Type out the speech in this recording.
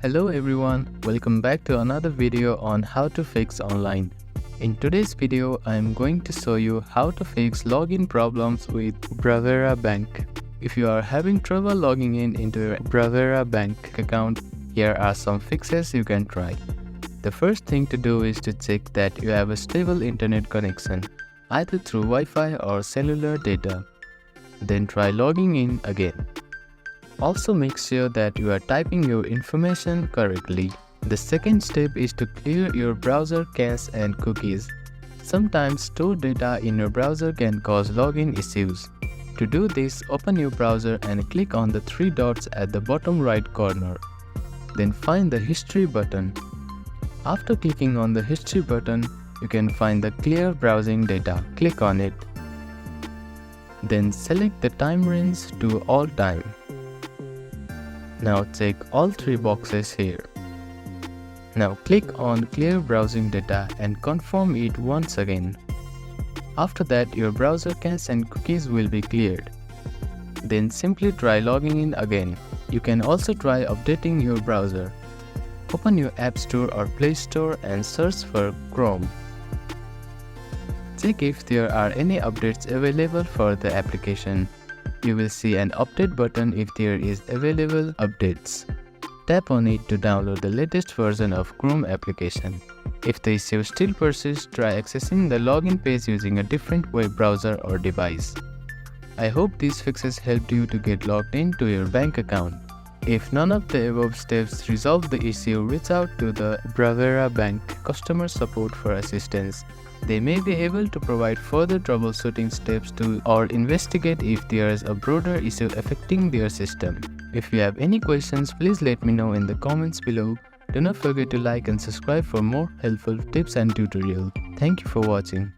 Hello everyone, welcome back to another video on how to fix online. In today's video, I am going to show you how to fix login problems with Bravera Bank. If you are having trouble logging into your Bravera Bank account, here are some fixes you can try. The first thing to do is to check that you have a stable internet connection, either through Wi-Fi or cellular data. Then try logging in again. Also make sure that you are typing your information correctly. The second step is to clear your browser cache and cookies. Sometimes stored data in your browser can cause login issues. To do this, open your browser and click on the three dots at the bottom right corner. Then find the History button. After clicking on the History button, you can find the Clear Browsing Data. Click on it. Then select the time range to all time. Now check all three boxes here. Now click on Clear Browsing Data and confirm it once again. After that, your browser cache and cookies will be cleared. Then simply try logging in again. You can also try updating your browser. Open your App Store or Play Store and search for Chrome. Check if there are any updates available for the application. You will see an update button if there is available updates. Tap on it to download the latest version of Chrome application. If the issue still persists, try accessing the login page using a different web browser or device. I hope these fixes helped you to get logged into your bank account. If none of the above steps resolve the issue, reach out to the Bravera Bank customer support for assistance. They may be able to provide further troubleshooting steps or investigate if there is a broader issue affecting their system. If you have any questions, please let me know in the comments below. Do not forget to like and subscribe for more helpful tips and tutorials. Thank you for watching.